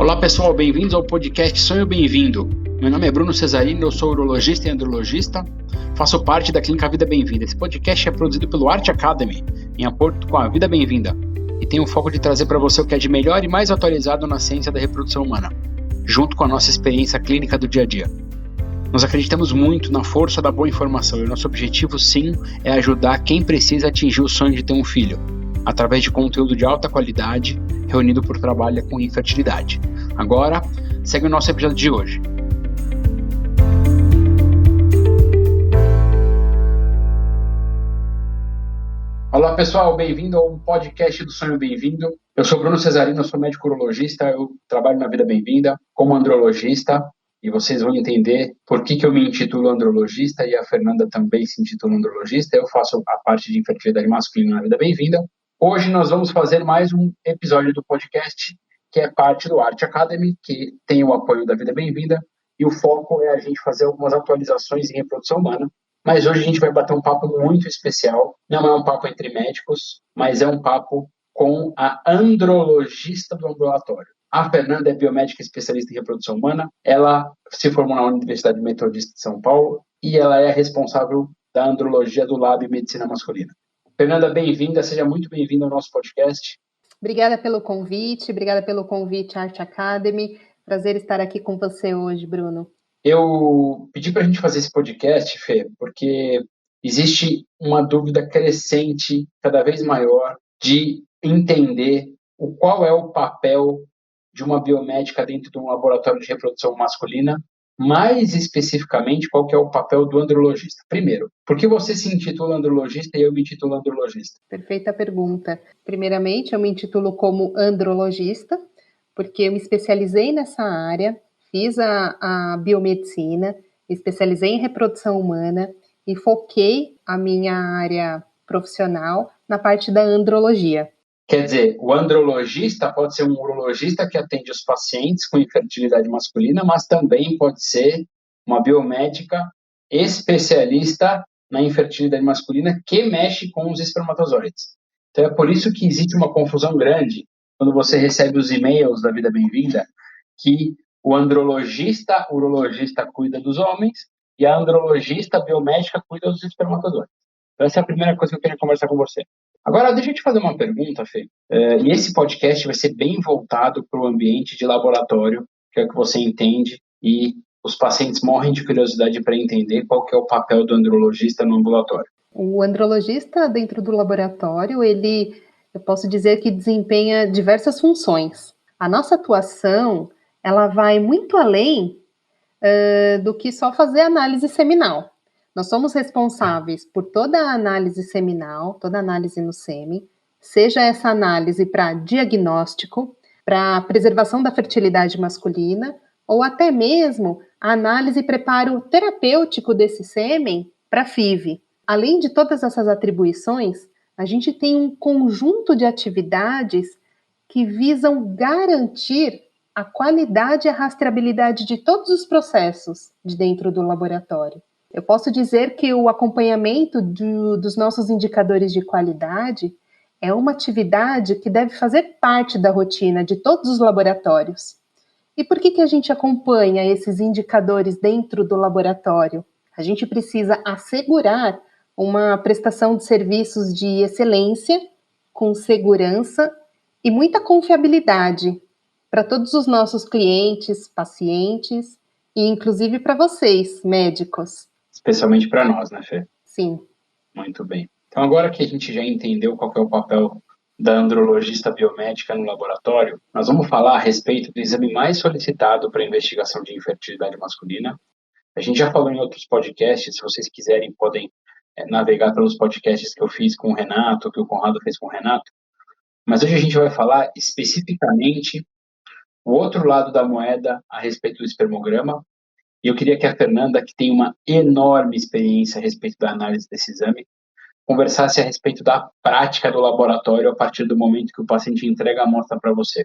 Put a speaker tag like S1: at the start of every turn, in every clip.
S1: Olá pessoal, bem-vindos ao podcast Sonho Bem-vindo. Meu nome é Bruno Cesarini, eu sou urologista e andrologista, faço parte da Clínica Vida Bem-vinda. Esse podcast é produzido pelo Art Academy, em acordo com a Vida Bem-vinda, e tem o foco de trazer para você o que é de melhor e mais atualizado na ciência da reprodução humana, junto com a nossa experiência clínica do dia a dia. Nós acreditamos muito na força da boa informação e o nosso objetivo, sim, é ajudar quem precisa atingir o sonho de ter um filho, através de conteúdo de alta qualidade, reunido por trabalho com infertilidade. Agora, segue o nosso episódio de hoje. Olá pessoal, bem-vindo ao podcast do Sonho Bem-vindo. Eu sou Bruno Cesarino, eu sou médico urologista, eu trabalho na Vida Bem-vinda como andrologista e vocês vão entender por que eu me intitulo andrologista e a Fernanda também se intitula andrologista. Eu faço a parte de infertilidade masculina na Vida Bem-vinda. Hoje nós vamos fazer mais um episódio do podcast que é parte do Art Academy, que tem o apoio da Vida Bem-vinda, e o foco é a gente fazer algumas atualizações em reprodução humana. Mas hoje a gente vai bater um papo muito especial. Não é um papo entre médicos, mas é um papo com a andrologista do ambulatório. A Fernanda é biomédica especialista em reprodução humana. Ela se formou na Universidade Metodista de São Paulo e ela é responsável da andrologia do Lab Medicina Masculina. Fernanda, bem-vinda. Seja muito bem-vinda ao nosso podcast.
S2: Obrigada pelo convite Art Academy. Prazer estar aqui com você hoje, Bruno.
S1: Eu pedi para a gente fazer esse podcast, Fê, porque existe uma dúvida crescente, cada vez maior, de entender qual é o papel de uma biomédica dentro de um laboratório de reprodução masculina, mais especificamente, qual que é o papel do andrologista. Primeiro, por que você se intitula andrologista e eu me intitulo andrologista?
S2: Perfeita pergunta. Primeiramente, eu me intitulo como andrologista, porque eu me especializei nessa área, fiz a biomedicina, me especializei em reprodução humana e foquei a minha área profissional na parte da andrologia.
S1: Quer dizer, o andrologista pode ser um urologista que atende os pacientes com infertilidade masculina, mas também pode ser uma biomédica especialista na infertilidade masculina que mexe com os espermatozoides. Então é por isso que existe uma confusão grande quando você recebe os e-mails da Vida Bem-vinda, que o andrologista, urologista cuida dos homens e a andrologista biomédica cuida dos espermatozoides. Então essa é a primeira coisa que eu queria conversar com você. Agora, deixa eu te fazer uma pergunta, Fê. E esse podcast vai ser bem voltado para o ambiente de laboratório, que é o que você entende, e os pacientes morrem de curiosidade para entender qual que é o papel do andrologista no ambulatório.
S2: O andrologista dentro do laboratório, eu posso dizer que desempenha diversas funções. A nossa atuação, ela vai muito além do que só fazer análise seminal. Nós somos responsáveis por toda a análise seminal, toda a análise no sêmen, seja essa análise para diagnóstico, para preservação da fertilidade masculina, ou até mesmo a análise e preparo terapêutico desse sêmen para FIV. Além de todas essas atribuições, a gente tem um conjunto de atividades que visam garantir a qualidade e a rastreabilidade de todos os processos de dentro do laboratório. Eu posso dizer que o acompanhamento dos nossos indicadores de qualidade é uma atividade que deve fazer parte da rotina de todos os laboratórios. E por que a gente acompanha esses indicadores dentro do laboratório? A gente precisa assegurar uma prestação de serviços de excelência, com segurança e muita confiabilidade para todos os nossos clientes, pacientes e inclusive para vocês, médicos.
S1: Especialmente para nós, né, Fê?
S2: Sim.
S1: Muito bem. Então, agora que a gente já entendeu qual que é o papel da andrologista biomédica no laboratório, nós vamos falar a respeito do exame mais solicitado para investigação de infertilidade masculina. A gente já falou em outros podcasts, se vocês quiserem, podem navegar pelos podcasts que eu fiz com o Renato, que o Conrado fez com o Renato. Mas hoje a gente vai falar especificamente o outro lado da moeda a respeito do espermograma. E eu queria que a Fernanda, que tem uma enorme experiência a respeito da análise desse exame, conversasse a respeito da prática do laboratório a partir do momento que o paciente entrega a amostra para você.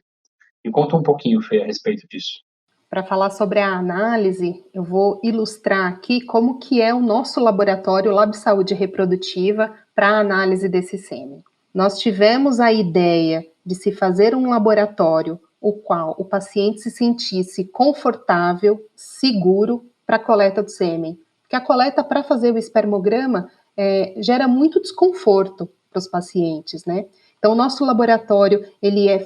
S1: Me conta um pouquinho, Fê, a respeito disso.
S2: Para falar sobre a análise, eu vou ilustrar aqui como que é o nosso laboratório, o Lab Saúde Reprodutiva, para a análise desse sêmen. Nós tivemos a ideia de se fazer um laboratório o qual o paciente se sentisse confortável, seguro para a coleta do sêmen. Porque a coleta para fazer o espermograma gera muito desconforto para os pacientes, né? Então, o nosso laboratório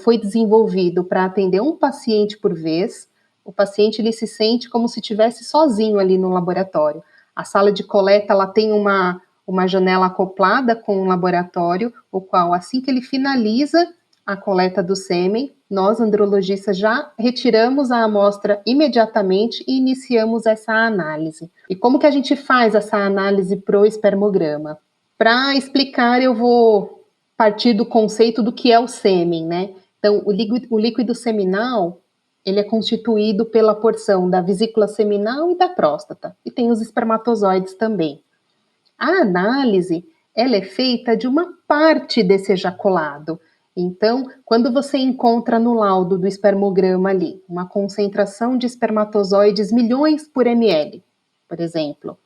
S2: foi desenvolvido para atender um paciente por vez. O paciente ele se sente como se estivesse sozinho ali no laboratório. A sala de coleta ela tem uma janela acoplada com um laboratório, o qual, assim que ele finaliza a coleta do sêmen, nós, andrologistas, já retiramos a amostra imediatamente e iniciamos essa análise. E como que a gente faz essa análise pro espermograma? Para explicar, eu vou partir do conceito do que é o sêmen, né? Então, o líquido seminal, ele é constituído pela porção da vesícula seminal e da próstata, e tem os espermatozoides também. A análise, ela é feita de uma parte desse ejaculado. Então, quando você encontra no laudo do espermograma ali uma concentração de espermatozoides milhões por ml, por exemplo,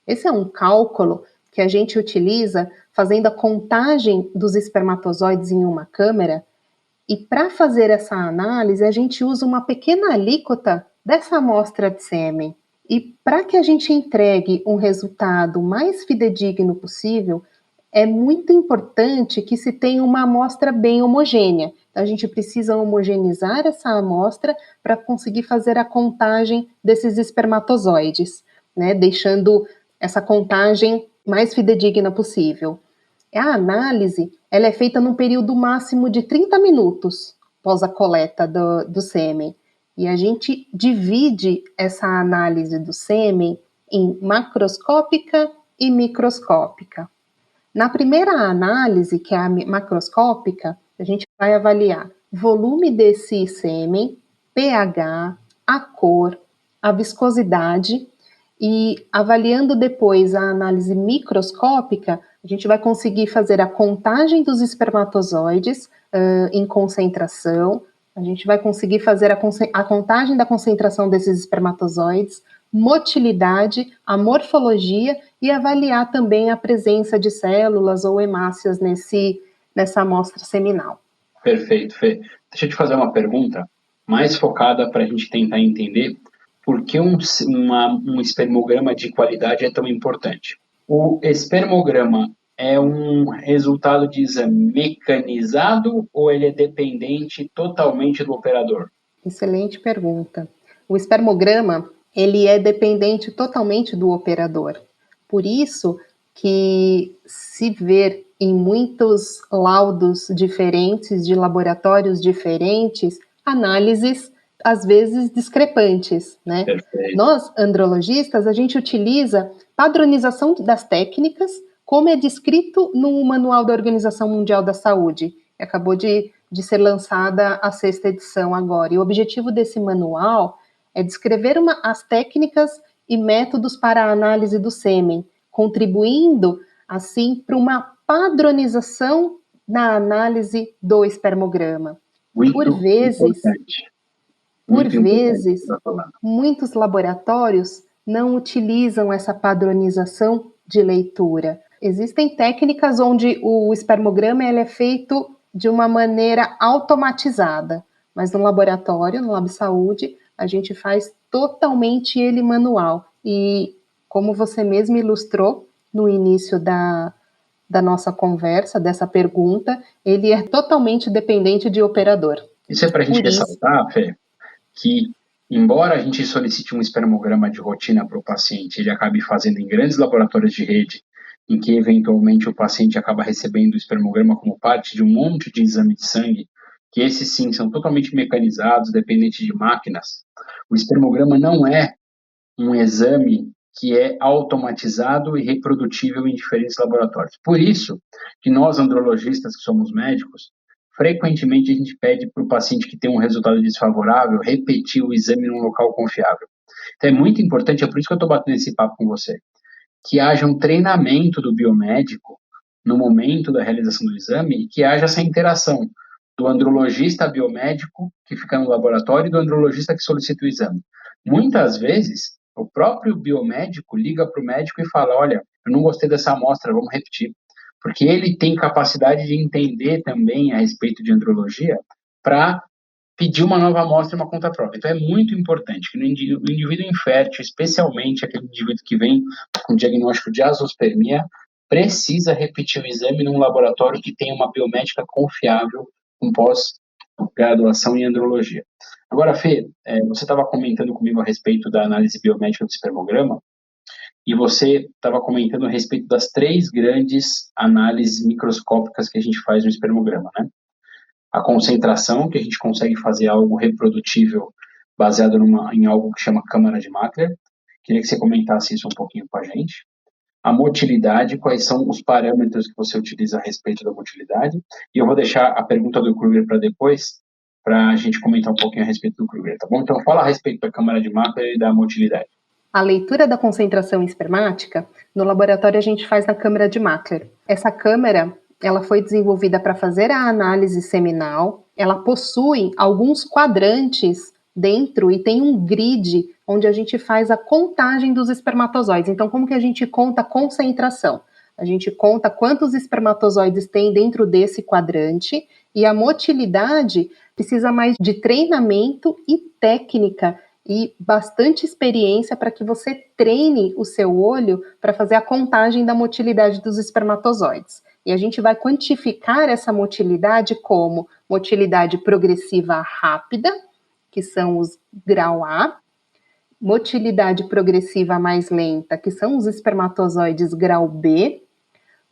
S2: esse é um cálculo que a gente utiliza fazendo a contagem dos espermatozoides em uma câmera, e para fazer essa análise a gente usa uma pequena alíquota dessa amostra de sêmen. E para que a gente entregue um resultado mais fidedigno possível, é muito importante que se tenha uma amostra bem homogênea. Então, a gente precisa homogeneizar essa amostra para conseguir fazer a contagem desses espermatozoides, né? Deixando essa contagem mais fidedigna possível. A análise ela é feita num período máximo de 30 minutos após a coleta do sêmen. E a gente divide essa análise do sêmen em macroscópica e microscópica. Na primeira análise, que é a macroscópica, a gente vai avaliar o volume desse sêmen, pH, a cor, a viscosidade, e avaliando depois a análise microscópica, a gente vai conseguir fazer a contagem dos espermatozoides em concentração, a gente vai conseguir fazer a contagem da concentração desses espermatozoides, motilidade, a morfologia e avaliar também a presença de células ou hemácias nessa amostra seminal.
S1: Perfeito, Fê. Deixa eu te fazer uma pergunta mais focada para a gente tentar entender por que um espermograma de qualidade é tão importante. O espermograma é um resultado de exame mecanizado ou ele é dependente totalmente do operador?
S2: Excelente pergunta. O espermograma, ele é dependente totalmente do operador. Por isso que se vê em muitos laudos diferentes, de laboratórios diferentes, análises às vezes discrepantes, né?
S1: Perfeito.
S2: Nós, andrologistas, a gente utiliza padronização das técnicas, como é descrito no Manual da Organização Mundial da Saúde, que acabou de ser lançada a 6ª edição agora. E o objetivo desse manual é descrever as técnicas e métodos para a análise do sêmen, contribuindo, assim, para uma padronização na análise do espermograma. Por vezes, muitos laboratórios não utilizam essa padronização de leitura. Existem técnicas onde o espermograma ele é feito de uma maneira automatizada, mas no laboratório, no Lab Saúde, a gente faz totalmente ele manual. E como você mesmo ilustrou no início da nossa conversa, dessa pergunta, ele é totalmente dependente de operador.
S1: Isso é para a gente ressaltar, Fê, que embora a gente solicite um espermograma de rotina para o paciente, ele acabe fazendo em grandes laboratórios de rede, em que eventualmente o paciente acaba recebendo o espermograma como parte de um monte de exame de sangue, que esses sim são totalmente mecanizados, dependentes de máquinas. O espermograma não é um exame que é automatizado e reprodutível em diferentes laboratórios. Por isso que nós, andrologistas, que somos médicos, frequentemente a gente pede para o paciente que tem um resultado desfavorável repetir o exame num local confiável. Então é muito importante, é por isso que eu estou batendo esse papo com você, que haja um treinamento do biomédico no momento da realização do exame e que haja essa interação do andrologista biomédico que fica no laboratório e do andrologista que solicita o exame. Muitas vezes, o próprio biomédico liga para o médico e fala, olha, eu não gostei dessa amostra, vamos repetir. Porque ele tem capacidade de entender também a respeito de andrologia para pedir uma nova amostra e uma contraprova. Então, é muito importante que no indivíduo infértil, especialmente aquele indivíduo que vem com diagnóstico de azospermia, precisa repetir o exame num laboratório que tenha uma biomédica confiável com pós-graduação em andrologia. Agora, Fê, você estava comentando comigo a respeito da análise biomédica do espermograma, e você estava comentando a respeito das 3 grandes análises microscópicas que a gente faz no espermograma, né? A concentração, que a gente consegue fazer algo reprodutível baseado em algo que chama câmara de Mackler. Queria que você comentasse isso um pouquinho com a gente. A motilidade, quais são os parâmetros que você utiliza a respeito da motilidade. E eu vou deixar a pergunta do Kruger para depois, para a gente comentar um pouquinho a respeito do Kruger, tá bom? Então, fala a respeito da câmara de Mackler e da motilidade.
S2: A leitura da concentração espermática, no laboratório a gente faz na câmara de Mackler. Essa câmara, ela foi desenvolvida para fazer a análise seminal, ela possui alguns quadrantes dentro e tem um grid onde a gente faz a contagem dos espermatozoides. Então, como que a gente conta a concentração? A gente conta quantos espermatozoides tem dentro desse quadrante e a motilidade precisa mais de treinamento e técnica e bastante experiência para que você treine o seu olho para fazer a contagem da motilidade dos espermatozoides. E a gente vai quantificar essa motilidade como motilidade progressiva rápida, que são os grau A, motilidade progressiva mais lenta, que são os espermatozoides grau B,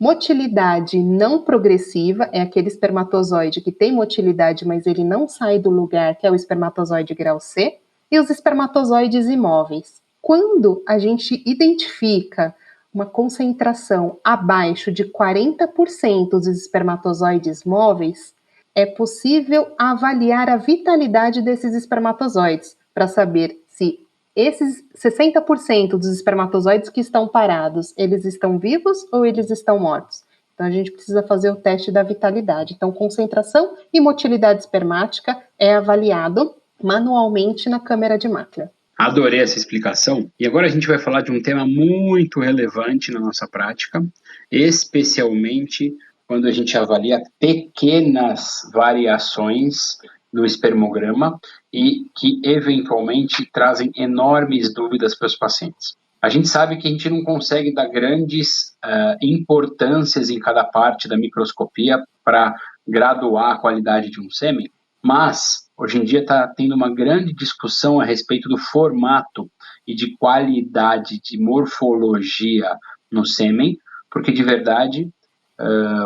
S2: motilidade não progressiva, é aquele espermatozoide que tem motilidade, mas ele não sai do lugar, que é o espermatozoide grau C, e os espermatozoides imóveis. Quando a gente identifica uma concentração abaixo de 40% dos espermatozoides móveis, é possível avaliar a vitalidade desses espermatozoides para saber se esses 60% dos espermatozoides que estão parados, eles estão vivos ou eles estão mortos? Então, a gente precisa fazer o teste da vitalidade. Então, concentração e motilidade espermática é avaliado manualmente na câmara de Mackler.
S1: Adorei essa explicação. E agora a gente vai falar de um tema muito relevante na nossa prática, especialmente quando a gente avalia pequenas variações no espermograma e que eventualmente trazem enormes dúvidas para os pacientes. A gente sabe que a gente não consegue dar grandes importâncias em cada parte da microscopia para graduar a qualidade de um sêmen, mas hoje em dia está tendo uma grande discussão a respeito do formato e de qualidade de morfologia no sêmen, porque de verdade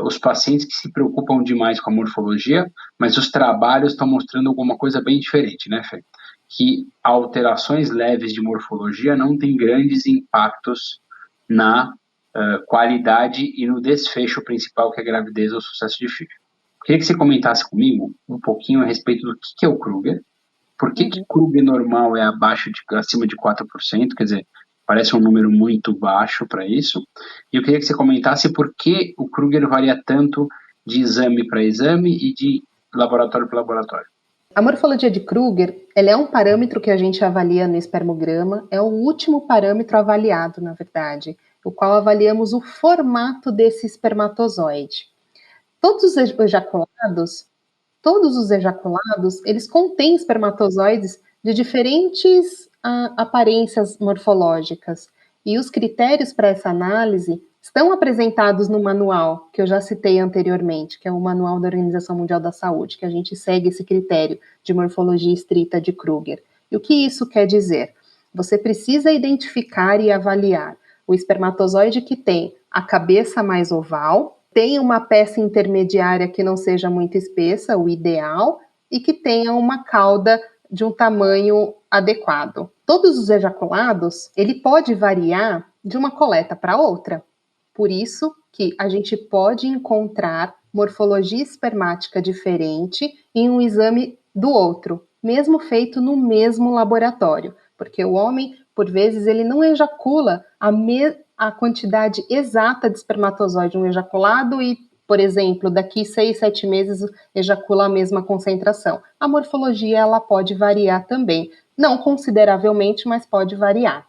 S1: os pacientes que se preocupam demais com a morfologia, mas os trabalhos estão mostrando alguma coisa bem diferente, né, Fê? Que alterações leves de morfologia não têm grandes impactos na qualidade e no desfecho principal, que é a gravidez ou o sucesso de filho. Queria que você comentasse comigo um pouquinho a respeito do que é o Kruger, por que o Kruger normal é acima de 4%, quer dizer, parece um número muito baixo para isso, e eu queria que você comentasse por que o Kruger varia tanto de exame para exame e de laboratório para laboratório.
S2: A morfologia de Kruger, ela é um parâmetro que a gente avalia no espermograma, é o último parâmetro avaliado, na verdade, o qual avaliamos o formato desse espermatozoide. Todos os ejaculados, eles contêm espermatozoides de diferentes aparências morfológicas. E os critérios para essa análise estão apresentados no manual, que eu já citei anteriormente, que é o Manual da Organização Mundial da Saúde, que a gente segue esse critério de morfologia estrita de Kruger. E o que isso quer dizer? Você precisa identificar e avaliar o espermatozoide que tem a cabeça mais oval, tem uma peça intermediária que não seja muito espessa, o ideal, e que tenha uma cauda de um tamanho adequado. Todos os ejaculados, ele pode variar de uma coleta para outra. Por isso que a gente pode encontrar morfologia espermática diferente em um exame do outro, mesmo feito no mesmo laboratório, porque o homem, por vezes, ele não ejacula a quantidade exata de espermatozoide um ejaculado e, por exemplo, daqui 6, 7 meses ejacula a mesma concentração. A morfologia ela pode variar também, não consideravelmente, mas pode variar.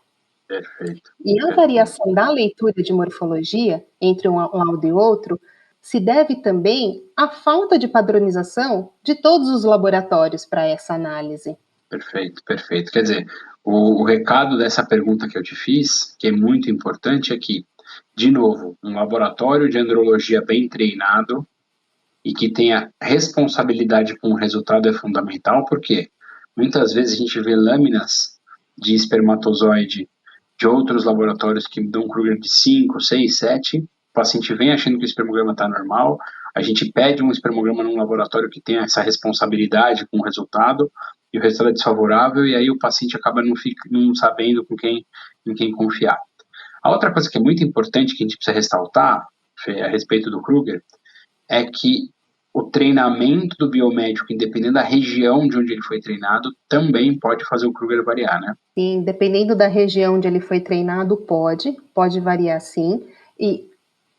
S1: Perfeito.
S2: E a variação da leitura de morfologia entre um laudo e outro se deve também à falta de padronização de todos os laboratórios para essa análise.
S1: Perfeito, perfeito. Quer dizer, o recado dessa pergunta que eu te fiz, que é muito importante, é que, de novo, um laboratório de andrologia bem treinado e que tenha responsabilidade com o resultado é fundamental, porque muitas vezes a gente vê lâminas de espermatozoide de outros laboratórios que dão Kruger de 5, 6, 7, o paciente vem achando que o espermograma está normal, a gente pede um espermograma num laboratório que tenha essa responsabilidade com o resultado, e o resultado é desfavorável, e aí o paciente acaba não sabendo em quem confiar. A outra coisa que é muito importante, que a gente precisa ressaltar, Fê, a respeito do Kruger, é que o treinamento do biomédico, independente da região de onde ele foi treinado, também pode fazer o Kruger variar, né?
S2: Sim, dependendo da região onde ele foi treinado, pode variar sim. E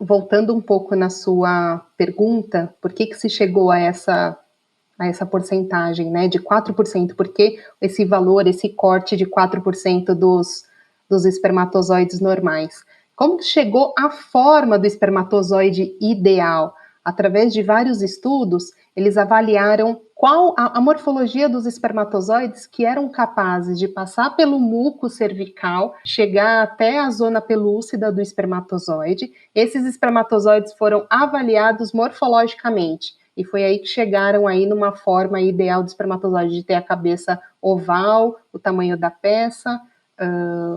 S2: voltando um pouco na sua pergunta, por que se chegou a essa porcentagem, né, de 4%? Por que esse valor, esse corte de 4% dos espermatozoides normais? Como que chegou a forma do espermatozoide ideal? Através de vários estudos, eles avaliaram qual a morfologia dos espermatozoides que eram capazes de passar pelo muco cervical, chegar até a zona pelúcida do espermatozoide. Esses espermatozoides foram avaliados morfologicamente. E foi aí que chegaram aí numa forma ideal do espermatozoide, de ter a cabeça oval, o tamanho da peça,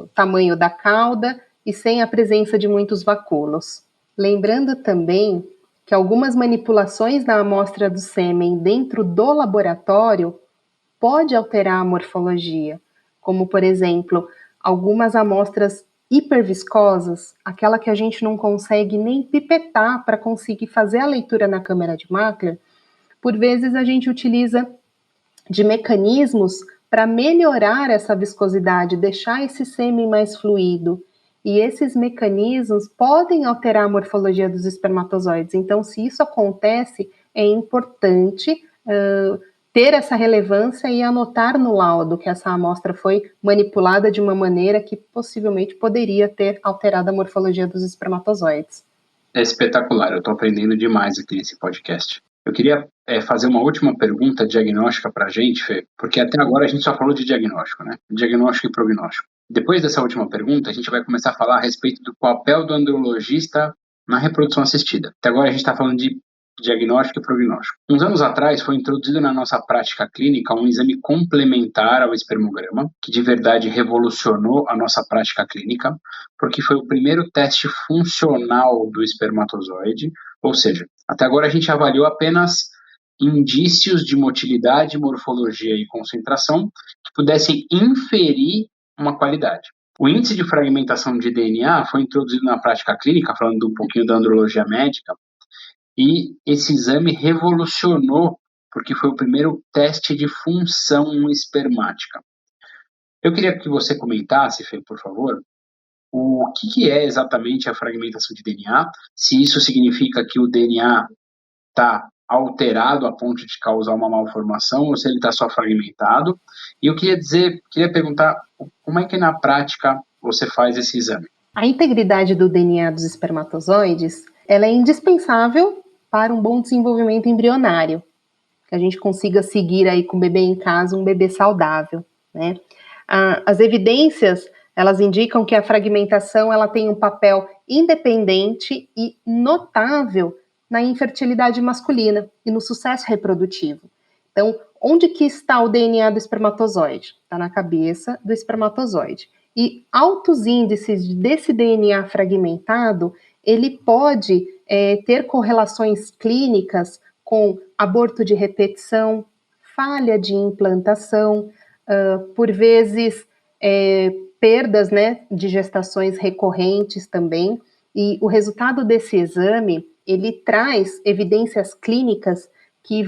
S2: o tamanho da cauda e sem a presença de muitos vacúolos. Lembrando também que algumas manipulações da amostra do sêmen dentro do laboratório pode alterar a morfologia, como, por exemplo, algumas amostras hiperviscosas, aquela que a gente não consegue nem pipetar para conseguir fazer a leitura na câmera de Mackler, por vezes a gente utiliza de mecanismos para melhorar essa viscosidade, deixar esse sêmen mais fluido. E esses mecanismos podem alterar a morfologia dos espermatozoides. Então, se isso acontece, é importante ter essa relevância e anotar no laudo que essa amostra foi manipulada de uma maneira que possivelmente poderia ter alterado a morfologia dos espermatozoides.
S1: É espetacular, eu estou aprendendo demais aqui nesse podcast. Eu queria fazer uma última pergunta diagnóstica para a gente, Fê, porque até agora a gente só falou de diagnóstico, né? Diagnóstico e prognóstico. Depois dessa última pergunta, a gente vai começar a falar a respeito do papel do andrologista na reprodução assistida. Até agora a gente está falando de diagnóstico e prognóstico. Uns anos atrás foi introduzido na nossa prática clínica um exame complementar ao espermograma, que de verdade revolucionou a nossa prática clínica, porque foi o primeiro teste funcional do espermatozoide, ou seja, até agora a gente avaliou apenas indícios de motilidade, morfologia e concentração que pudessem inferir uma qualidade. O índice de fragmentação de DNA foi introduzido na prática clínica, falando um pouquinho da andrologia médica, e esse exame revolucionou, porque foi o primeiro teste de função espermática. Eu queria que você comentasse, Fê, por favor, o que é exatamente a fragmentação de DNA, se isso significa que o DNA está alterado a ponto de causar uma malformação ou se ele está só fragmentado. E eu queria perguntar como é que na prática você faz esse exame?
S2: A integridade do DNA dos espermatozoides, ela é indispensável para um bom desenvolvimento embrionário, que a gente consiga seguir aí com o bebê em casa, um bebê saudável, né? As evidências, elas indicam que a fragmentação, ela tem um papel independente e notável na infertilidade masculina e no sucesso reprodutivo. Então, onde que está o DNA do espermatozoide? Está na cabeça do espermatozoide. E altos índices desse DNA fragmentado, ele pode ter correlações clínicas com aborto de repetição, falha de implantação, por vezes perdas, né, de gestações recorrentes também. E o resultado desse exame, ele traz evidências clínicas que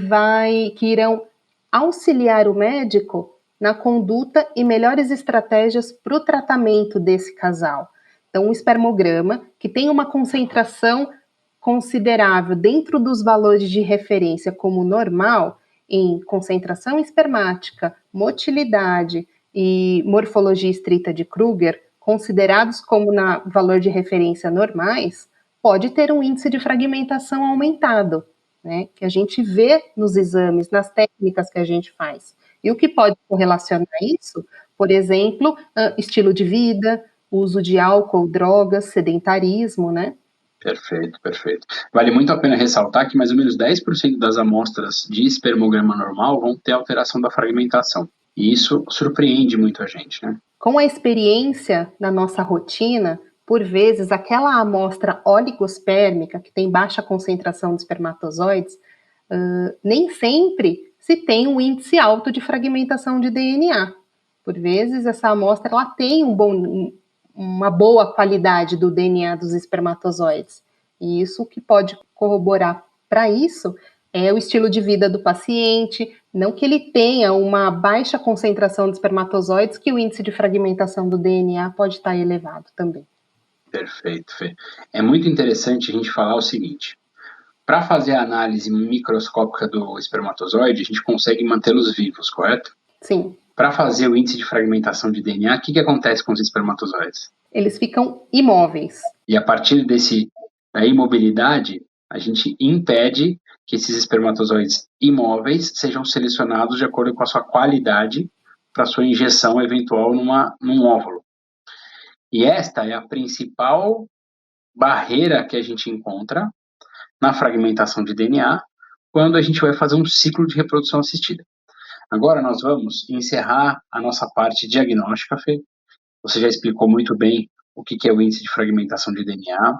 S2: irão auxiliar o médico na conduta e melhores estratégias para o tratamento desse casal. Então, um espermograma que tem uma concentração considerável dentro dos valores de referência como normal, em concentração espermática, motilidade e morfologia estrita de Kruger, considerados como na valor de referência normais, pode ter um índice de fragmentação aumentado, né? Que a gente vê nos exames, nas técnicas que a gente faz. E o que pode correlacionar isso? Por exemplo, estilo de vida, uso de álcool, drogas, sedentarismo, né?
S1: Perfeito, perfeito. Vale muito a pena ressaltar que mais ou menos 10% das amostras de espermograma normal vão ter alteração da fragmentação. E isso surpreende muito a gente, né?
S2: Com a experiência na nossa rotina, por vezes aquela amostra oligospermica, que tem baixa concentração de espermatozoides, nem sempre se tem um índice alto de fragmentação de DNA. Por vezes essa amostra ela tem uma boa qualidade do DNA dos espermatozoides. E isso que pode corroborar para isso é o estilo de vida do paciente, não que ele tenha uma baixa concentração de espermatozoides, que o índice de fragmentação do DNA pode estar elevado também.
S1: Perfeito, Fê. É muito interessante a gente falar o seguinte: para fazer a análise microscópica do espermatozoide, a gente consegue mantê-los vivos, correto?
S2: Sim.
S1: Para fazer o índice de fragmentação de DNA, o que acontece com os espermatozoides?
S2: Eles ficam imóveis.
S1: E a partir da imobilidade, a gente impede que esses espermatozoides imóveis sejam selecionados de acordo com a sua qualidade para sua injeção eventual num óvulo. E esta é a principal barreira que a gente encontra na fragmentação de DNA quando a gente vai fazer um ciclo de reprodução assistida. Agora nós vamos encerrar a nossa parte diagnóstica, Fê. Você já explicou muito bem o que é o índice de fragmentação de DNA,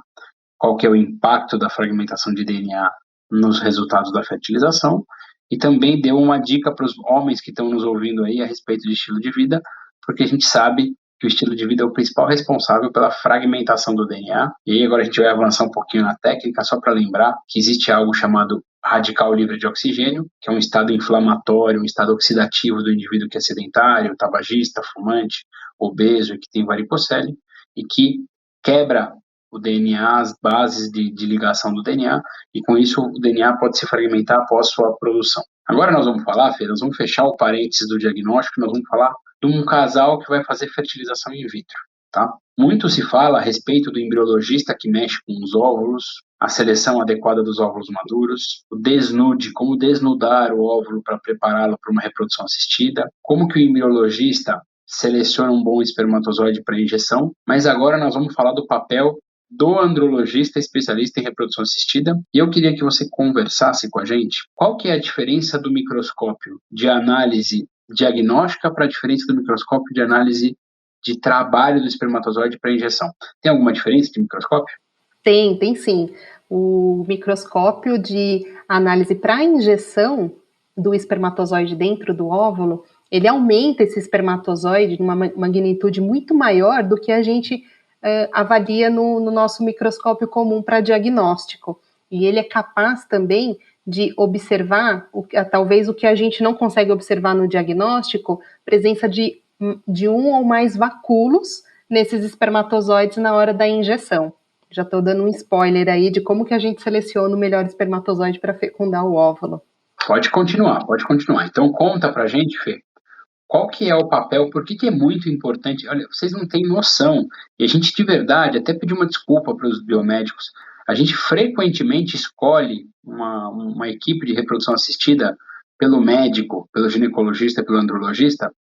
S1: qual que é o impacto da fragmentação de DNA nos resultados da fertilização, e também deu uma dica para os homens que estão nos ouvindo aí a respeito de estilo de vida, porque a gente sabe que o estilo de vida é o principal responsável pela fragmentação do DNA. E aí agora a gente vai avançar um pouquinho na técnica, só para lembrar que existe algo chamado radical livre de oxigênio, que é um estado inflamatório, um estado oxidativo do indivíduo que é sedentário, tabagista, fumante, obeso e que tem varicocele, e que quebra o DNA, as bases de ligação do DNA, e com isso o DNA pode se fragmentar após sua produção. Agora nós vamos falar, Fê, nós vamos fechar o parênteses do diagnóstico, nós vamos falar de um casal que vai fazer fertilização in vitro, tá? Muito se fala a respeito do embriologista que mexe com os óvulos, a seleção adequada dos óvulos maduros, o desnude, como desnudar o óvulo para prepará-lo para uma reprodução assistida, como que o embriologista seleciona um bom espermatozoide para injeção, mas agora nós vamos falar do papel do andrologista especialista em reprodução assistida, e eu queria que você conversasse com a gente qual que é a diferença do microscópio de análise diagnóstica para a diferença do microscópio de análise de trabalho do espermatozoide para injeção. Tem alguma diferença de microscópio?
S2: Tem sim. O microscópio de análise para injeção do espermatozoide dentro do óvulo, ele aumenta esse espermatozoide numa magnitude muito maior do que a gente avalia no nosso microscópio comum para diagnóstico. E ele é capaz também de observar, talvez o que a gente não consegue observar no diagnóstico, presença de um ou mais vacúolos nesses espermatozoides na hora da injeção. Já estou dando um spoiler aí de como que a gente seleciona o melhor espermatozoide para fecundar o óvulo.
S1: Pode continuar. Então conta pra gente, Fê, qual que é o papel, por que é muito importante? Olha, vocês não têm noção, e a gente de verdade, até pedir uma desculpa para os biomédicos, a gente frequentemente escolhe uma equipe de reprodução assistida pelo médico, pelo ginecologista, pelo andrologista,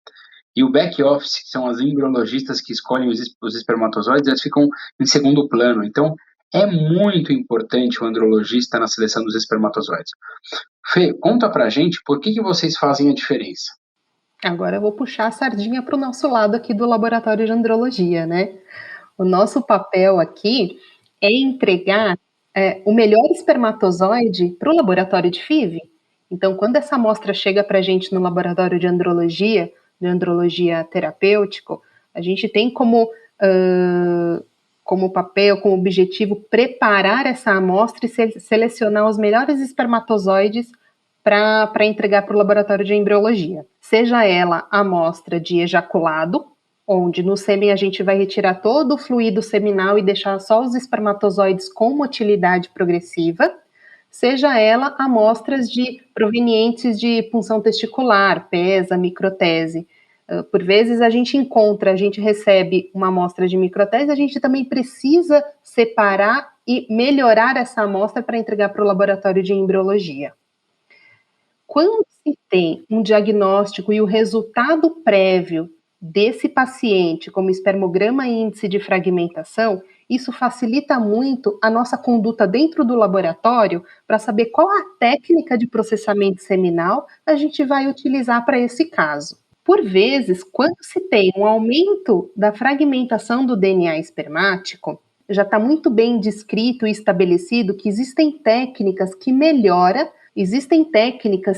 S1: e o back-office, que são as embriologistas que escolhem os espermatozoides, elas ficam em segundo plano. Então, é muito importante o andrologista na seleção dos espermatozoides. Fê, conta pra gente por que vocês fazem a diferença.
S2: Agora eu vou puxar a sardinha para o nosso lado aqui do laboratório de andrologia, né? O nosso papel aqui é entregar o melhor espermatozoide para o laboratório de FIV. Então, quando essa amostra chega para a gente no laboratório de andrologia terapêutico, a gente tem como papel, como objetivo, preparar essa amostra e selecionar os melhores espermatozoides para entregar para o laboratório de embriologia. Seja ela a amostra de ejaculado, onde no sêmen a gente vai retirar todo o fluido seminal e deixar só os espermatozoides com motilidade progressiva, seja ela amostras provenientes de punção testicular, PESA, microtese. Por vezes a gente recebe uma amostra de microtese, a gente também precisa separar e melhorar essa amostra para entregar para o laboratório de embriologia. Quando se tem um diagnóstico e o resultado prévio desse paciente, como espermograma e índice de fragmentação, isso facilita muito a nossa conduta dentro do laboratório para saber qual a técnica de processamento seminal a gente vai utilizar para esse caso. Por vezes, quando se tem um aumento da fragmentação do DNA espermático, já está muito bem descrito e estabelecido que existem técnicas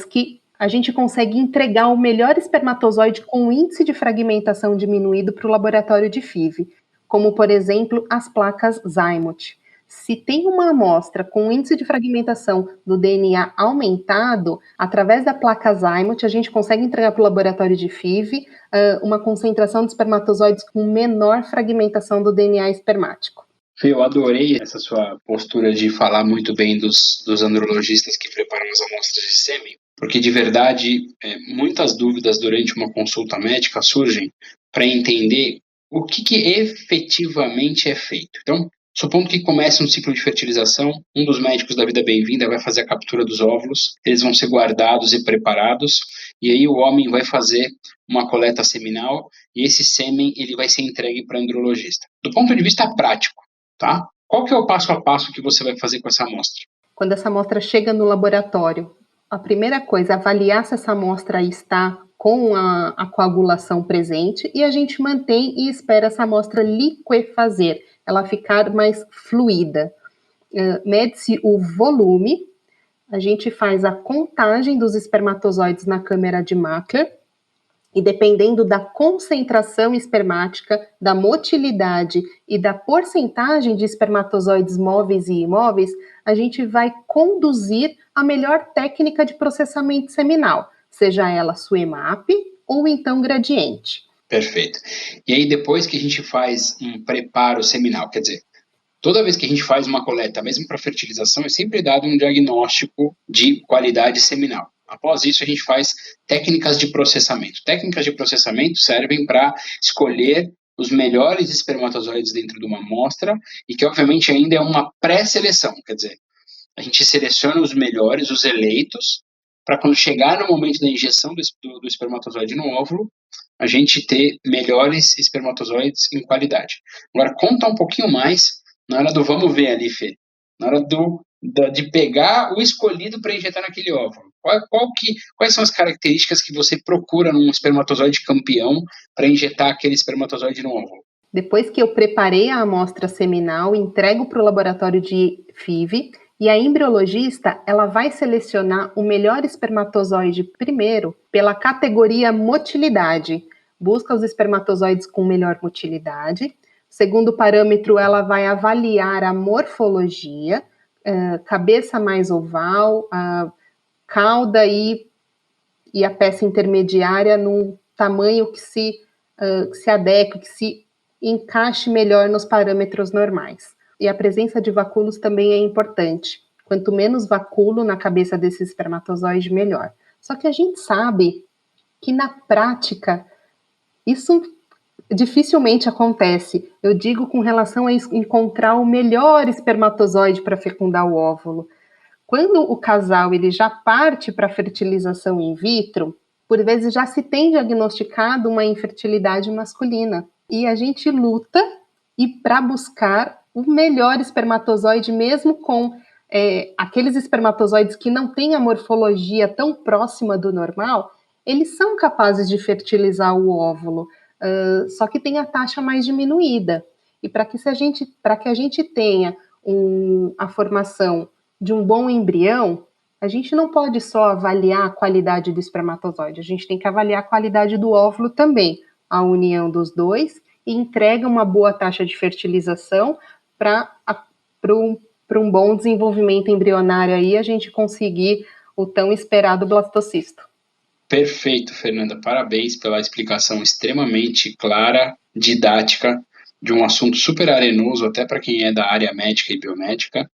S2: que a gente consegue entregar o melhor espermatozoide com o índice de fragmentação diminuído para o laboratório de FIV, como, por exemplo, as placas Zymote. Se tem uma amostra com índice de fragmentação do DNA aumentado, através da placa Zymote, a gente consegue entregar para o laboratório de FIV uma concentração de espermatozoides com menor fragmentação do DNA espermático.
S1: Fê, eu adorei essa sua postura de falar muito bem dos andrologistas que preparam as amostras de sêmen, porque de verdade muitas dúvidas durante uma consulta médica surgem para entender o que efetivamente é feito. Então, supondo que comece um ciclo de fertilização, um dos médicos da Vida Bem-vinda vai fazer a captura dos óvulos, eles vão ser guardados e preparados, e aí o homem vai fazer uma coleta seminal, e esse sêmen ele vai ser entregue para o andrologista. Do ponto de vista prático, tá? Qual que é o passo a passo que você vai fazer com essa amostra?
S2: Quando essa amostra chega no laboratório, a primeira coisa é avaliar se essa amostra está com a coagulação presente, e a gente mantém e espera essa amostra liquefazer, ela ficar mais fluida. Mede-se o volume, a gente faz a contagem dos espermatozoides na câmera de Mackler, e dependendo da concentração espermática, da motilidade e da porcentagem de espermatozoides móveis e imóveis, a gente vai conduzir a melhor técnica de processamento seminal, seja ela Suemap ou então gradiente.
S1: Perfeito. E aí depois que a gente faz um preparo seminal, quer dizer, toda vez que a gente faz uma coleta, mesmo para fertilização, é sempre dado um diagnóstico de qualidade seminal. Após isso, a gente faz técnicas de processamento. Técnicas de processamento servem para escolher os melhores espermatozoides dentro de uma amostra e que, obviamente, ainda é uma pré-seleção. Quer dizer, a gente seleciona os melhores, os eleitos, para quando chegar no momento da injeção do espermatozoide no óvulo, a gente ter melhores espermatozoides em qualidade. Agora, conta um pouquinho mais na hora do vamos ver ali, Fê. Na hora de pegar o escolhido para injetar naquele óvulo. Quais são as características que você procura num espermatozoide campeão para injetar aquele espermatozoide no óvulo?
S2: Depois que eu preparei a amostra seminal, entrego para o laboratório de FIV, e a embriologista ela vai selecionar o melhor espermatozoide primeiro pela categoria motilidade. Busca os espermatozoides com melhor motilidade. Segundo parâmetro, ela vai avaliar a morfologia, cabeça mais oval, a cauda e a peça intermediária num tamanho que se adeque, que se encaixe melhor nos parâmetros normais. E a presença de vacúolos também é importante. Quanto menos vacúolo na cabeça desse espermatozoide, melhor. Só que a gente sabe que na prática isso dificilmente acontece. Eu digo com relação a encontrar o melhor espermatozoide para fecundar o óvulo. Quando o casal ele já parte para a fertilização in vitro, por vezes já se tem diagnosticado uma infertilidade masculina. E a gente luta para buscar o melhor espermatozoide, mesmo com aqueles espermatozoides que não têm a morfologia tão próxima do normal, eles são capazes de fertilizar o óvulo. Só que tem a taxa mais diminuída. E para que a gente tenha a formação de um bom embrião, a gente não pode só avaliar a qualidade do espermatozoide, a gente tem que avaliar a qualidade do óvulo também, a união dos dois, e entrega uma boa taxa de fertilização para um bom desenvolvimento embrionário aí, a gente conseguir o tão esperado blastocisto.
S1: Perfeito, Fernanda. Parabéns pela explicação extremamente clara, didática, de um assunto super arenoso, até para quem é da área médica e biomédica,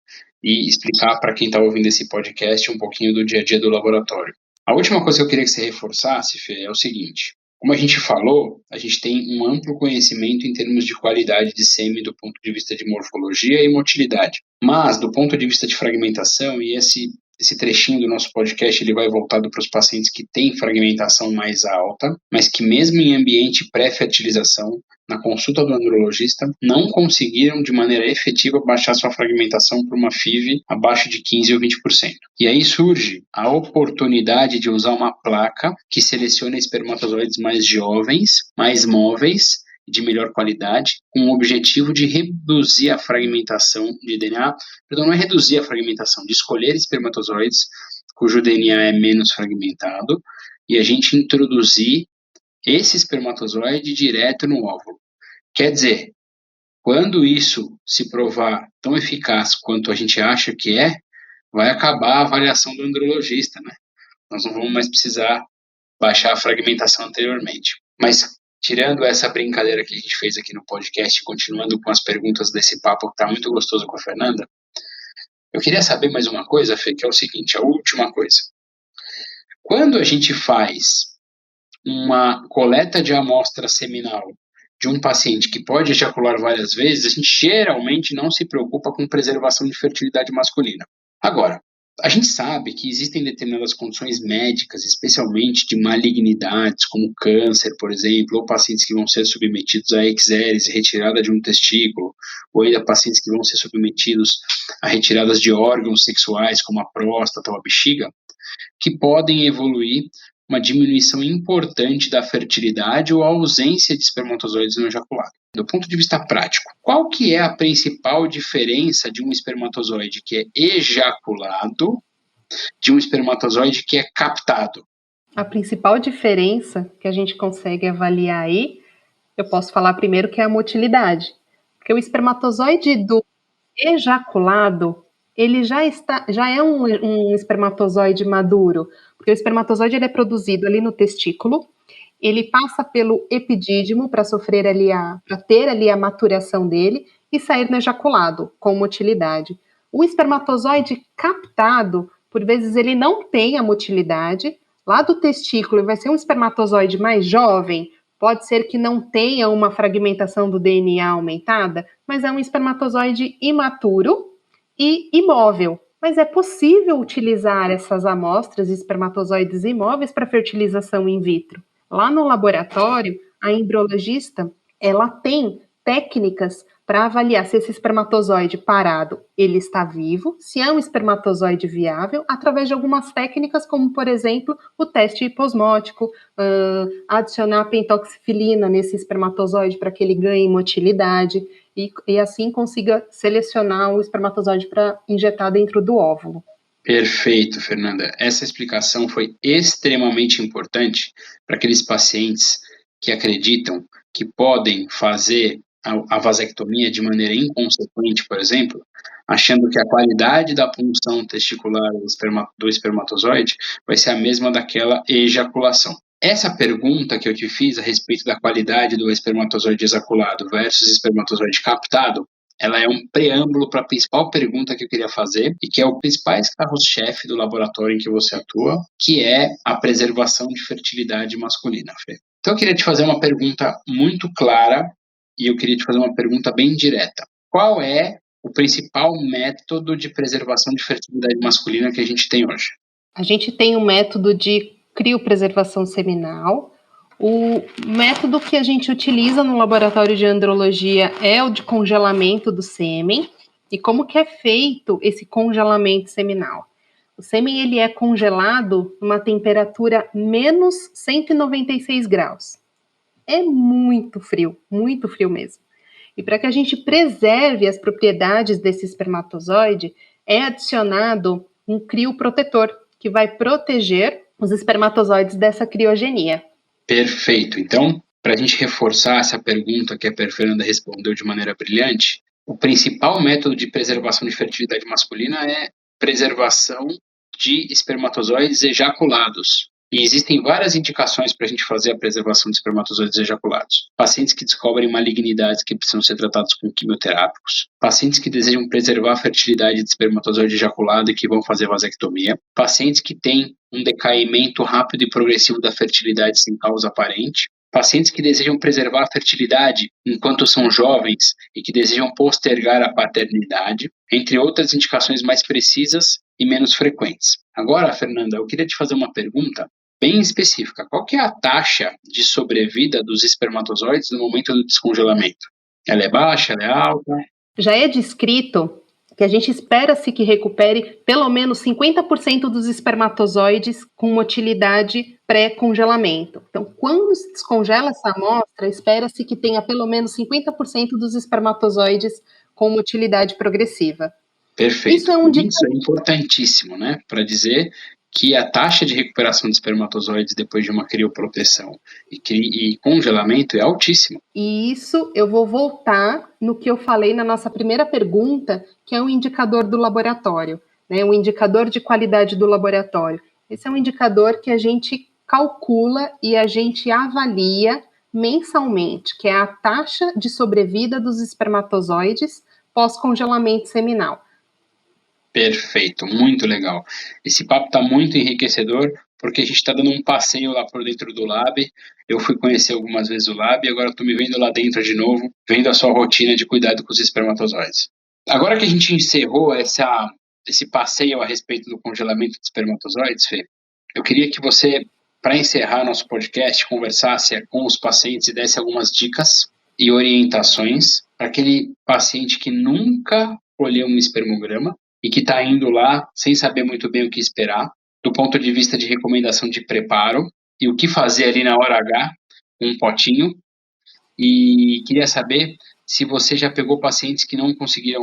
S1: e explicar para quem está ouvindo esse podcast um pouquinho do dia a dia do laboratório. A última coisa que eu queria que você reforçasse, Fê, é o seguinte. Como a gente falou, a gente tem um amplo conhecimento em termos de qualidade de sêmen do ponto de vista de morfologia e motilidade. Mas, do ponto de vista de fragmentação, e esse trechinho do nosso podcast ele vai voltado para os pacientes que têm fragmentação mais alta, mas que mesmo em ambiente pré-fertilização, na consulta do andrologista, não conseguiram de maneira efetiva baixar sua fragmentação para uma FIV abaixo de 15% ou 20%. E aí surge a oportunidade de usar uma placa que seleciona espermatozoides mais jovens, mais móveis, de melhor qualidade, com o objetivo de reduzir a fragmentação de DNA, perdão, não é reduzir a fragmentação, de escolher espermatozoides cujo DNA é menos fragmentado e a gente introduzir esse espermatozoide direto no óvulo. Quer dizer, quando isso se provar tão eficaz quanto a gente acha que é, vai acabar a avaliação do andrologista, né? Nós não vamos mais precisar baixar a fragmentação anteriormente. Mas, tirando essa brincadeira que a gente fez aqui no podcast, continuando com as perguntas desse papo que está muito gostoso com a Fernanda, eu queria saber mais uma coisa, Fê, que é o seguinte, a última coisa. Quando a gente faz uma coleta de amostra seminal de um paciente que pode ejacular várias vezes, a gente geralmente não se preocupa com preservação de fertilidade masculina. Agora, a gente sabe que existem determinadas condições médicas, especialmente de malignidades, como câncer, por exemplo, ou pacientes que vão ser submetidos a exéresis, retirada de um testículo, ou ainda pacientes que vão ser submetidos a retiradas de órgãos sexuais, como a próstata ou a bexiga, que podem evoluir uma diminuição importante da fertilidade ou a ausência de espermatozoides no ejaculado. Do ponto de vista prático, qual que é a principal diferença de um espermatozoide que é ejaculado de um espermatozoide que é captado?
S2: A principal diferença que a gente consegue avaliar aí, eu posso falar primeiro que é a motilidade. Porque o espermatozoide do ejaculado, ele já é um espermatozoide maduro, porque o espermatozoide ele é produzido ali no testículo, ele passa pelo epidídimo para ter ali a maturação dele e sair no ejaculado com motilidade. O espermatozoide captado, por vezes ele não tem a motilidade, lá do testículo vai ser um espermatozoide mais jovem, pode ser que não tenha uma fragmentação do DNA aumentada, mas é um espermatozoide imaturo e imóvel. Mas é possível utilizar essas amostras de espermatozoides imóveis para fertilização in vitro. Lá no laboratório, a embriologista, ela tem técnicas para avaliar se esse espermatozoide parado, ele está vivo, se é um espermatozoide viável, através de algumas técnicas, como, por exemplo, o teste hiposmótico, adicionar pentoxifilina nesse espermatozoide para que ele ganhe motilidade e assim consiga selecionar o espermatozoide para injetar dentro do óvulo.
S1: Perfeito, Fernanda. Essa explicação foi extremamente importante para aqueles pacientes que acreditam que podem fazer a vasectomia de maneira inconsequente, por exemplo, achando que a qualidade da punção testicular do espermatozoide vai ser a mesma daquela ejaculação. Essa pergunta que eu te fiz a respeito da qualidade do espermatozoide ejaculado versus espermatozoide captado, ela é um preâmbulo para a principal pergunta que eu queria fazer e que é o principal carro-chefe do laboratório em que você atua, que é a preservação de fertilidade masculina, Fê. Então eu queria te fazer uma pergunta muito clara e eu queria te fazer uma pergunta bem direta. Qual é o principal método de preservação de fertilidade masculina que a gente tem hoje?
S2: A gente tem um método de criopreservação seminal. O método que a gente utiliza no laboratório de andrologia é o de congelamento do sêmen. E como que é feito esse congelamento seminal? O sêmen ele é congelado numa temperatura menos 196 graus. É muito frio mesmo. E para que a gente preserve as propriedades desse espermatozoide, é adicionado um crioprotetor, que vai proteger os espermatozoides dessa criogenia.
S1: Perfeito. Então, para a gente reforçar essa pergunta que a Fernanda respondeu de maneira brilhante, o principal método de preservação de fertilidade masculina é preservação de espermatozoides ejaculados. E existem várias indicações para a gente fazer a preservação de espermatozoides ejaculados. Pacientes que descobrem malignidades que precisam ser tratados com quimioterápicos, pacientes que desejam preservar a fertilidade de espermatozoide ejaculado e que vão fazer vasectomia, pacientes que têm um decaimento rápido e progressivo da fertilidade sem causa aparente, pacientes que desejam preservar a fertilidade enquanto são jovens e que desejam postergar a paternidade, entre outras indicações mais precisas e menos frequentes. Agora, Fernanda, eu queria te fazer uma pergunta bem específica. Qual que é a taxa de sobrevida dos espermatozoides no momento do descongelamento? Ela é baixa, ela é alta?
S2: Já é descrito que a gente espera-se que recupere pelo menos 50% dos espermatozoides com motilidade pré-congelamento. Então, quando se descongela essa amostra, espera-se que tenha pelo menos 50% dos espermatozoides com motilidade progressiva.
S1: Perfeito. Isso é importantíssimo, né? Para dizer que a taxa de recuperação de espermatozoides depois de uma crioproteção e congelamento é altíssima.
S2: E isso eu vou voltar no que eu falei na nossa primeira pergunta, que é o indicador do laboratório, né? O indicador de qualidade do laboratório. Esse é um indicador que a gente calcula e a gente avalia mensalmente, que é a taxa de sobrevida dos espermatozoides pós-congelamento seminal.
S1: Perfeito, muito legal. Esse papo está muito enriquecedor, porque a gente está dando um passeio lá por dentro do lab. Eu fui conhecer algumas vezes o lab e agora estou me vendo lá dentro de novo, vendo a sua rotina de cuidado com os espermatozoides. Agora que a gente encerrou esse passeio a respeito do congelamento de espermatozoides, Fê, eu queria que você, para encerrar nosso podcast, conversasse com os pacientes e desse algumas dicas e orientações para aquele paciente que nunca colheu um espermograma e que está indo lá sem saber muito bem o que esperar, do ponto de vista de recomendação de preparo e o que fazer ali na hora H, um potinho. E queria saber se você já pegou pacientes que não conseguiram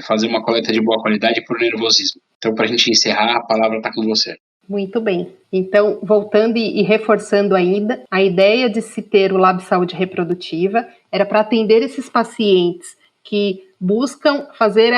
S1: fazer uma coleta de boa qualidade por nervosismo. Então, para a gente encerrar, a palavra está com você.
S2: Muito bem. Então, voltando e reforçando ainda, a ideia de se ter o Lab Saúde Reprodutiva era para atender esses pacientes que buscam fazer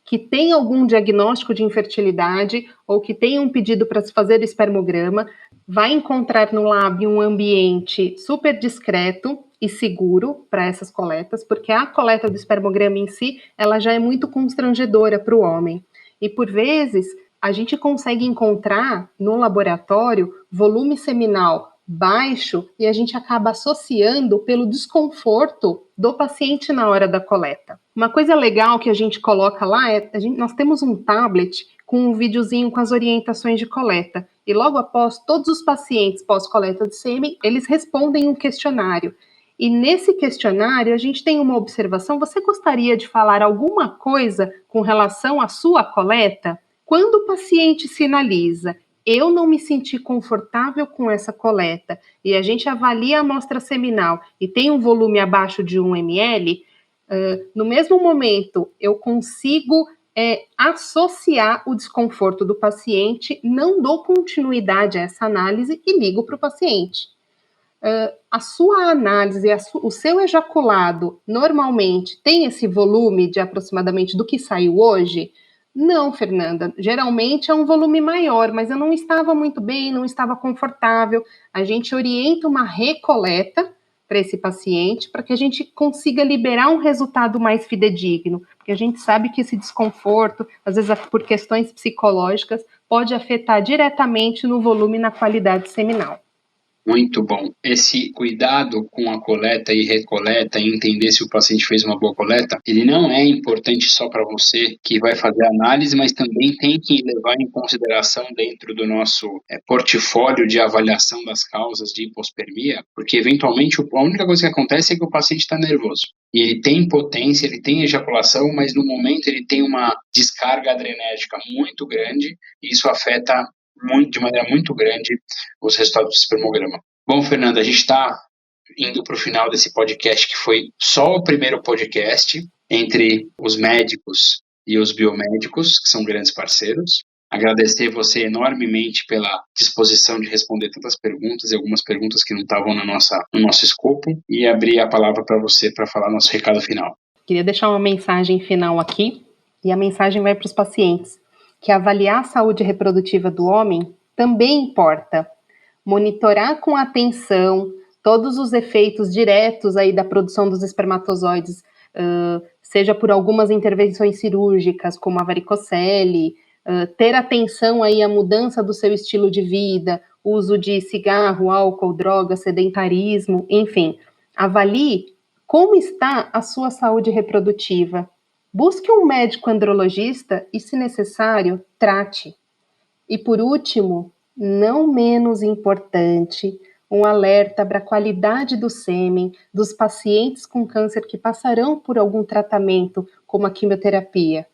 S2: que tem algum diagnóstico de infertilidade ou que tem um pedido para se fazer espermograma, vai encontrar no lab um ambiente super discreto e seguro para essas coletas, porque a coleta do espermograma em si, ela já é muito constrangedora para o homem. E por vezes, a gente consegue encontrar no laboratório volume seminal baixo e a gente acaba associando pelo desconforto do paciente na hora da coleta. Uma coisa legal que a gente coloca lá é, nós temos um tablet com um videozinho com as orientações de coleta e logo após todos os pacientes pós-coleta de sêmen, eles respondem um questionário. E nesse questionário a gente tem uma observação, você gostaria de falar alguma coisa com relação à sua coleta? Quando o paciente sinaliza, eu não me senti confortável com essa coleta, e a gente avalia a amostra seminal e tem um volume abaixo de 1 ml, no mesmo momento eu consigo associar o desconforto do paciente, não dou continuidade a essa análise e ligo para o paciente. A sua análise, o seu ejaculado normalmente tem esse volume de aproximadamente do que saiu hoje? Não, Fernanda, geralmente é um volume maior, mas eu não estava muito bem, não estava confortável. A gente orienta uma recoleta para esse paciente, para que a gente consiga liberar um resultado mais fidedigno, porque a gente sabe que esse desconforto, às vezes por questões psicológicas, pode afetar diretamente no volume e na qualidade seminal.
S1: Muito bom. Esse cuidado com a coleta e recoleta e entender se o paciente fez uma boa coleta, ele não é importante só para você que vai fazer a análise, mas também tem que levar em consideração dentro do nosso portfólio de avaliação das causas de hipospermia, porque eventualmente a única coisa que acontece é que o paciente está nervoso. E ele tem potência, ele tem ejaculação, mas no momento ele tem uma descarga adrenérgica muito grande e isso afeta de maneira muito grande os resultados do espermograma. Bom, Fernanda, a gente está indo para o final desse podcast, que foi só o primeiro podcast entre os médicos e os biomédicos, que são grandes parceiros. Agradecer você enormemente pela disposição de responder tantas perguntas e algumas perguntas que não estavam no nosso escopo e abrir a palavra para você para falar nosso recado final.
S2: Queria deixar uma mensagem final aqui e a mensagem vai para os pacientes. Que avaliar a saúde reprodutiva do homem também importa. Monitorar com atenção todos os efeitos diretos aí da produção dos espermatozoides, seja por algumas intervenções cirúrgicas, como a varicocele, ter atenção aí à mudança do seu estilo de vida, uso de cigarro, álcool, droga, sedentarismo, enfim. Avalie como está a sua saúde reprodutiva. Busque um médico andrologista e, se necessário, trate. E por último, não menos importante, um alerta para a qualidade do sêmen dos pacientes com câncer que passarão por algum tratamento, como a quimioterapia.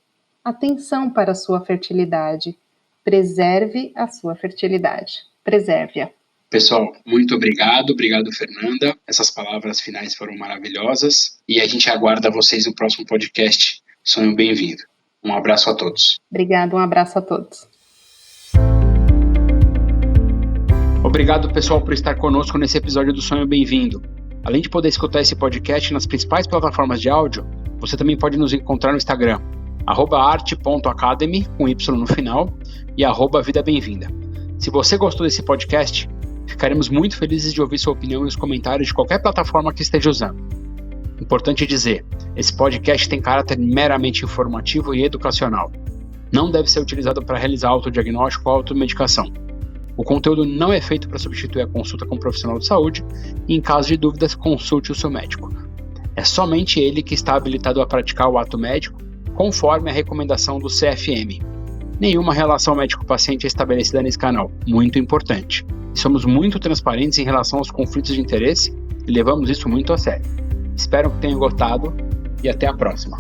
S2: Atenção para a sua fertilidade. Preserve a sua fertilidade. Preserve-a.
S1: Pessoal, muito obrigado. Obrigado, Fernanda. Essas palavras finais foram maravilhosas. E a gente aguarda vocês no próximo podcast. Sonho bem-vindo. Um abraço a todos.
S2: Obrigado, um abraço a todos.
S1: Obrigado, pessoal, por estar conosco nesse episódio do Sonho Bem-vindo. Além de poder escutar esse podcast nas principais plataformas de áudio, você também pode nos encontrar no Instagram, @arte.academy, com Y no final, e @vida bem-vinda. Se você gostou desse podcast, ficaremos muito felizes de ouvir sua opinião e os comentários de qualquer plataforma que esteja usando. Importante dizer, esse podcast tem caráter meramente informativo e educacional. Não deve ser utilizado para realizar autodiagnóstico ou automedicação. O conteúdo não é feito para substituir a consulta com um profissional de saúde e, em caso de dúvidas, consulte o seu médico. É somente ele que está habilitado a praticar o ato médico conforme a recomendação do CFM. Nenhuma relação médico-paciente é estabelecida nesse canal, muito importante. Somos muito transparentes em relação aos conflitos de interesse e levamos isso muito a sério. Espero que tenham gostado e até a próxima.